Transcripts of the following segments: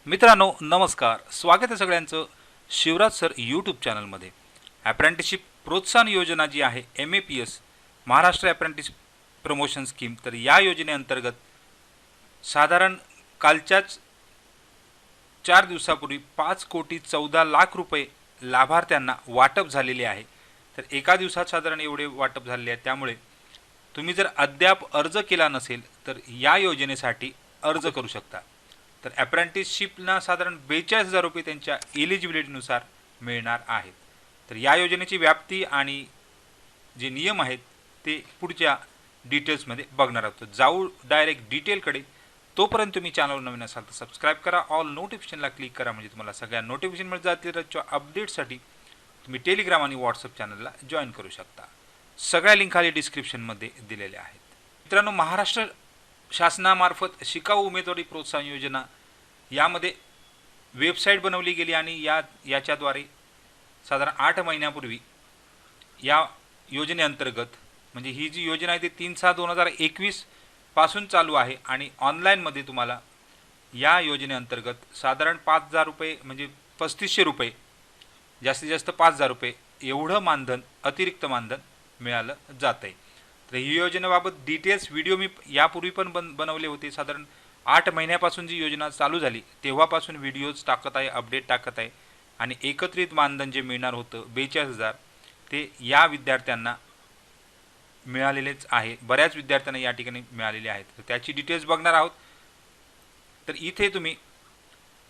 मित्रांनो नमस्कार, स्वागत आहे सगळ्यांचं शिवराज सर यूट्यूब चॅनलमध्ये। अप्रेंटिसशिप प्रोत्साहन योजना जी आहे MAPS Maharashtra apprentice promotion scheme, तर या योजनेअंतर्गत साधारण कालच्याच 4 दिवसापूर्वी 5,14,00,000 रुपये लाभार्थ्यांना वाटप झालेले आहे। तर एका दिवसात साधारण एवढे वाटप झालेले आहे। त्यामुळे तुम्ही जर अद्याप अर्ज केला नसेल तर या योजनेसाठी अर्ज करू शकता। तर अप्रेंटिसशिपना साधारण 42,000 रुपये त्यांच्या एलिजिबिलिटीनुसार मिळणार आहेत। तर या योजनेची व्याप्ती आणि जे नियम आहेत ते पुढच्या डिटेल्समध्ये बघणार आहोत। जाऊ डायरेक्ट डिटेलकडे। तोपर्यंत तुम्ही चॅनलवर नवीन असाल तर सबस्क्राइब करा, ऑल नोटिफिकेशनला क्लिक करा, म्हणजे तुम्हाला सगळ्या नोटिफिकेशन मिळत जातील। अपडेट्ससाठी तुम्ही टेलिग्राम आणि व्हॉट्सअप चॅनलला जॉईन करू शकता। सगळ्या लिंक खाली डिस्क्रिप्शनमध्ये दिलेल्या आहेत। मित्रांनो, महाराष्ट्र शासनामार्फत शिकाऊ उमेदवारी प्रोत्साहन योजना यामध्ये वेबसाईट बनवली गेली आणि याच्याद्वारे साधारण 8 महिन्यापूर्वी या योजनेअंतर्गत, म्हणजे ही जी योजना आहे ती 3/6/2021 पासून चालू आहे आणि ऑनलाईनमध्ये तुम्हाला या योजनेअंतर्गत साधारण 5,000 रुपये म्हणजे 3,500 रुपये, जास्तीत जास्त 5,000 रुपये एवढं मानधन, अतिरिक्त मानधन मिळालं जात आहे। तर ही योजनेबाबत डिटेल्स व्हिडिओ मी यापूर्वी पण बनवले होते। साधारण 8 महिन्यापासून जी योजना चालू झाली तेव्हापासून व्हिडिओज टाकत आहे, अपडेट टाकत आहे आणि एकत्रित मानधन जे मिळणार होतं 42,000 ते या विद्यार्थ्यांना मिळालेलेच आहे। बऱ्याच विद्यार्थ्यांना या ठिकाणी मिळालेले आहेत। तर त्याची डिटेल्स बघणार आहोत। तर इथे तुम्ही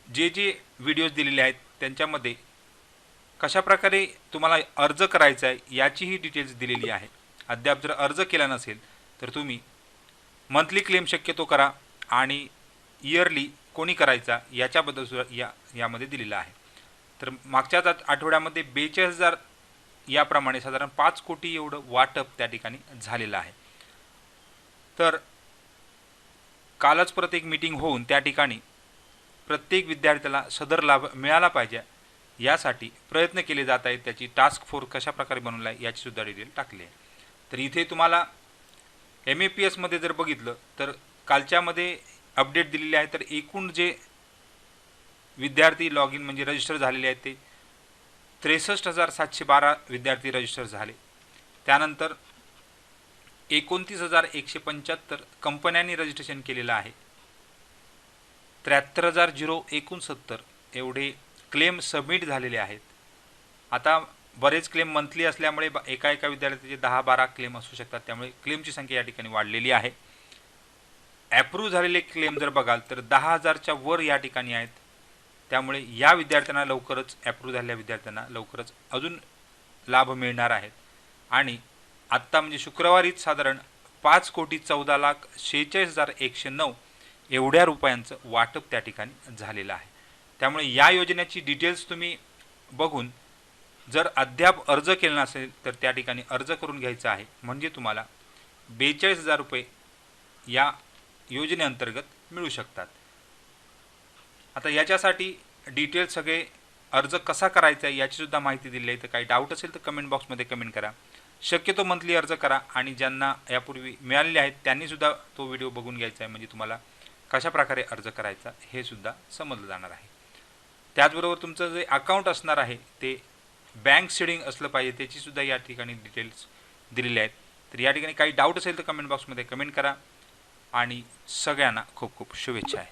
जे व्हिडिओज दिलेले आहेत त्यांच्यामध्ये कशा प्रकारे तुम्हाला अर्ज करायचा आहे याचीही डिटेल्स दिलेली आहे। अद्याप जर अर्ज केला नसेल तर तुम्ही मंथली क्लेम शक्यतो करा आणि इयरली कोणी करायचा याच्याबद्दल सुद्धा यामध्ये दिलेलं आहे। तर मागच्याच आठवड्यामध्ये 42,000 याप्रमाणे साधारण 5 कोटी एवढं वाटप त्या ठिकाणी झालेलं आहे। तर कालच परत एक मीटिंग होऊन त्या ठिकाणी प्रत्येक विद्यार्थ्याला सदर लाभ मिळाला पाहिजे यासाठी प्रयत्न केले जात आहेत। त्याची टास्क फोर्स कशा प्रकारे बनवला आहे याची सुद्धा डिटेल टाकली आहे। तर इथे तुम्हाला MAPS मध्ये जर बघितलं तर कालच्यामध्ये अपडेट दिलेले आहे। तर एकूण जे विद्यार्थी लॉग इन म्हणजे रजिस्टर झालेले आहेत ते 63,712 विद्यार्थी रजिस्टर झाले। त्यानंतर 29,175 कंपन्यांनी रजिस्ट्रेशन केलेलं आहे। 73,069 एवढे क्लेम सबमिट झालेले आहेत। आता बरेच क्लेम मंथली असल्यामुळे एका विद्यार्थ्याचे 10-12 क्लेम असू शकतात, त्यामुळे क्लेमची संख्या या ठिकाणी वाढलेली आहे। ॲप्रूव्ह झालेले क्लेम जर बघाल तर 10,000च्या वर या ठिकाणी आहेत। त्यामुळे या विद्यार्थ्यांना लवकरच, ॲप्रूव्ह झालेल्या विद्यार्थ्यांना लवकरच अजून लाभ मिळणार आहेत। आणि आत्ता म्हणजे शुक्रवारीच साधारण 5,14,46,109 एवढ्या रुपयांचं वाटप त्या ठिकाणी झालेलं आहे। त्यामुळे या योजनेची डिटेल्स तुम्ही बघून जर अद्याप अर्ज केला नसेल तर त्या ठिकाणी अर्ज करून घ्यायचा आहे, म्हणजे तुम्हाला 42,000 रुपये या योजनेअंतर्गत मिळू शकतात। आता याच्यासाठी डिटेल सगळे अर्ज कसा करायचा आहे याची सुद्धा माहिती दिली आहे। तर काही डाऊट असेल तर कमेंट बॉक्समध्ये कमेंट करा। शक्यतो मंथली अर्ज करा आणि ज्यांना यापूर्वी मिळालेले आहेत त्यांनी सुद्धा तो व्हिडिओ बघून घ्यायचा आहे, म्हणजे तुम्हाला कशा प्रकारे अर्ज करायचा हे सुद्धा समजलं जाणार आहे। त्याचबरोबर तुमचं जे अकाउंट असणार आहे ते बँक सीडिंग असलं पाहिजे, त्याची सुद्धा या ठिकाणी डिटेल्स दिलेले आहेत। तर या ठिकाणी काही डाऊट असेल तर कमेंट बॉक्समध्ये कमेंट करा आणि सगळ्यांना खूप खूप शुभेच्छा आहे।